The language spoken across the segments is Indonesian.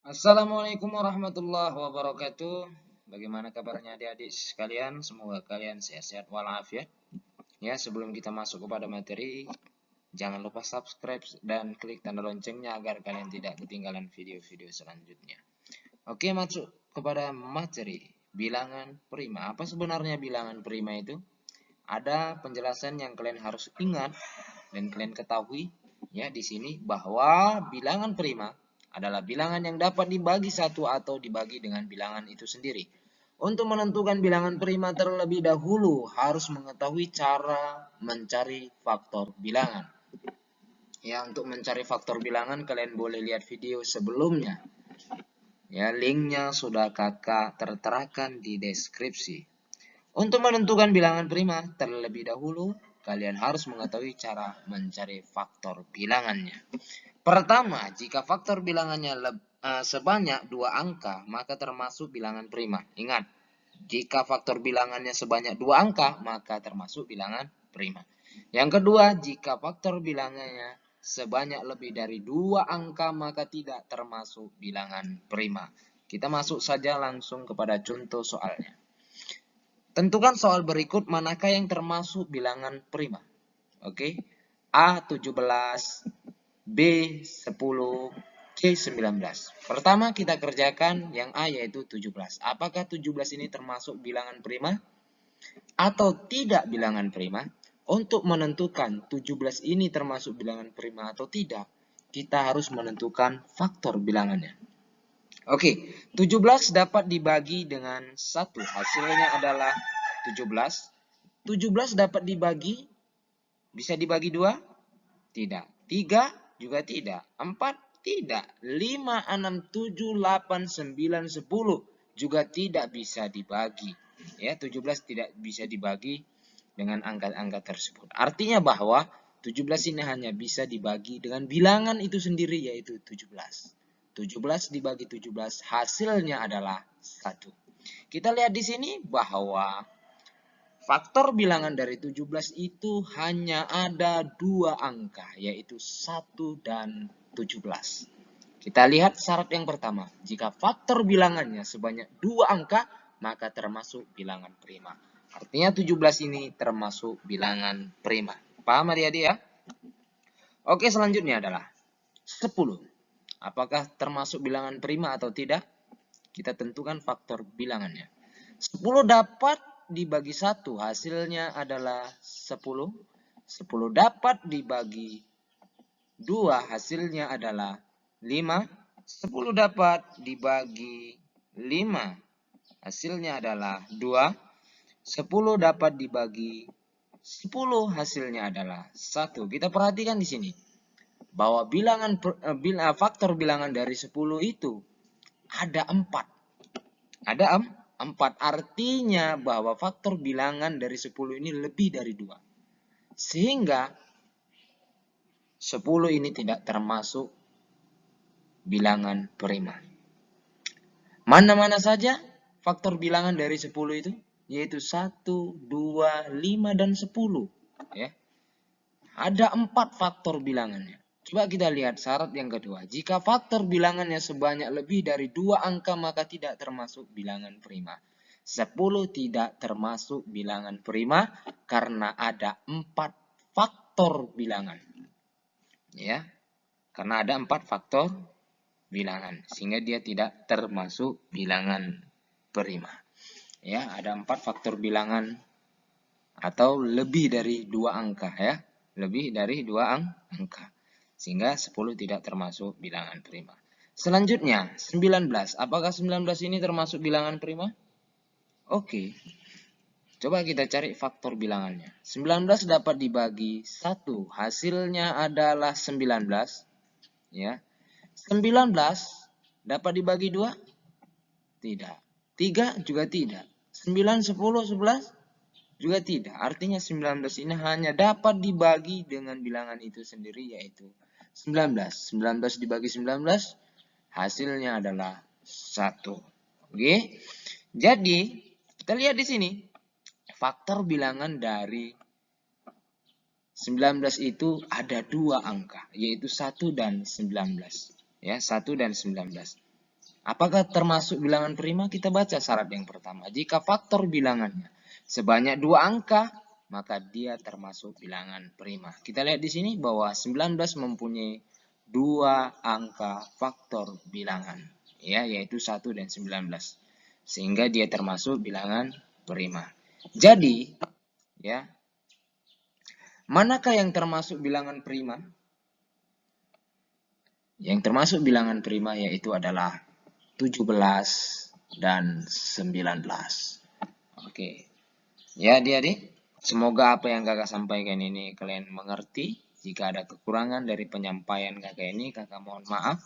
Assalamualaikum warahmatullahi wabarakatuh. Bagaimana kabarnya adik-adik sekalian? Semoga kalian sehat-sehat walafiat. Ya, sebelum kita masuk kepada materi, jangan lupa subscribe dan klik tanda loncengnya agar kalian tidak ketinggalan video-video selanjutnya. Oke, masuk kepada materi. Bilangan prima. Apa sebenarnya bilangan prima itu? Ada penjelasan yang kalian harus ingat dan kalian ketahui ya di sini bahwa bilangan prima adalah bilangan yang dapat dibagi satu atau dibagi dengan bilangan itu sendiri. Untuk menentukan bilangan prima terlebih dahulu harus mengetahui cara mencari faktor bilangan. Ya, untuk mencari faktor bilangan kalian boleh lihat video sebelumnya. Ya, linknya sudah kakak terterakan di deskripsi. Untuk menentukan bilangan prima terlebih dahulu, kalian harus mengetahui cara mencari faktor bilangannya. Pertama, jika faktor bilangannya sebanyak 2 angka, maka termasuk bilangan prima. Ingat, jika faktor bilangannya sebanyak 2 angka, maka termasuk bilangan prima. Yang kedua, jika faktor bilangannya sebanyak lebih dari 2 angka, maka tidak termasuk bilangan prima. Kita masuk saja langsung kepada contoh soalnya. Tentukan soal berikut manakah yang termasuk bilangan prima. Oke. A17, B10, C19. Pertama kita kerjakan yang A yaitu 17. Apakah 17 ini termasuk bilangan prima atau tidak bilangan prima? Untuk menentukan 17 ini termasuk bilangan prima atau tidak, kita harus menentukan faktor bilangannya. Oke, 17 dapat dibagi dengan 1. Hasilnya adalah 17. 17 dapat dibagi, bisa dibagi 2? Tidak. 3 juga tidak. 4 tidak. 5, 6, 7, 8, 9, 10 juga tidak bisa dibagi. Ya, 17 tidak bisa dibagi dengan angka-angka tersebut. Artinya bahwa 17 ini hanya bisa dibagi dengan bilangan itu sendiri yaitu 17. 17 dibagi 17 hasilnya adalah 1. Kita lihat di sini bahwa faktor bilangan dari 17 itu hanya ada 2 angka, yaitu 1 dan 17. Kita lihat syarat yang pertama. Jika faktor bilangannya sebanyak 2 angka, maka termasuk bilangan prima. Artinya 17 ini termasuk bilangan prima. Paham adik-adik ya? Oke, selanjutnya adalah 10. Apakah termasuk bilangan prima atau tidak? Kita tentukan faktor bilangannya. 10 dapat dibagi 1, hasilnya adalah 10. 10 dapat dibagi 2, hasilnya adalah 5. 10 dapat dibagi 5, hasilnya adalah 2. 10 dapat dibagi 10, hasilnya adalah 1. Kita perhatikan di sini bahwa faktor bilangan dari 10 itu ada 4. Ada 4. Artinya bahwa faktor bilangan dari 10 ini lebih dari 2. Sehingga 10 ini tidak termasuk bilangan prima. Mana-mana saja faktor bilangan dari 10 itu? Yaitu 1, 2, 5, dan 10. Ya. Ada 4 faktor bilangannya. Coba kita lihat syarat yang kedua. Jika faktor bilangannya sebanyak lebih dari 2 angka, maka tidak termasuk bilangan prima. 10 tidak termasuk bilangan prima karena ada 4 faktor bilangan. Ya, karena ada 4 faktor bilangan. Sehingga dia tidak termasuk bilangan prima. Ya, ada 4 faktor bilangan atau lebih dari 2 angka ya. Lebih dari 2 angka. Sehingga 10 tidak termasuk bilangan prima. Selanjutnya, 19. Apakah 19 ini termasuk bilangan prima? Oke. Coba kita cari faktor bilangannya. 19 dapat dibagi 1. Hasilnya adalah 19. Ya. 19 dapat dibagi 2? Tidak. 3 juga tidak. 9, 10, 11? Juga tidak. Artinya 19 ini hanya dapat dibagi dengan bilangan itu sendiri yaitu 19. 19 dibagi 19 hasilnya adalah 1. Oke. Jadi, kita lihat di sini. Faktor bilangan dari 19 itu ada 2 angka, yaitu 1 dan 19. Ya, 1 dan 19. Apakah termasuk bilangan prima? Kita baca syarat yang pertama. Jika faktor bilangannya sebanyak 2 angka, maka dia termasuk bilangan prima. Kita lihat di sini bahwa 19 mempunyai 2 angka faktor bilangan, ya, yaitu 1 dan 19. Sehingga dia termasuk bilangan prima. Jadi, ya, manakah yang termasuk bilangan prima? Yang termasuk bilangan prima yaitu adalah 17 dan 19. Oke. Ya adik-adik, semoga apa yang kakak sampaikan ini kalian mengerti. Jika ada kekurangan dari penyampaian kakak ini, kakak mohon maaf.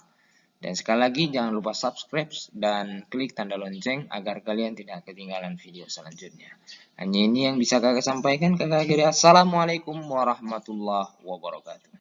Dan sekali lagi jangan lupa subscribe dan klik tanda lonceng agar kalian tidak ketinggalan video selanjutnya. Hanya ini yang bisa kakak sampaikan. Kakak akhiri, assalamualaikum warahmatullahi wabarakatuh.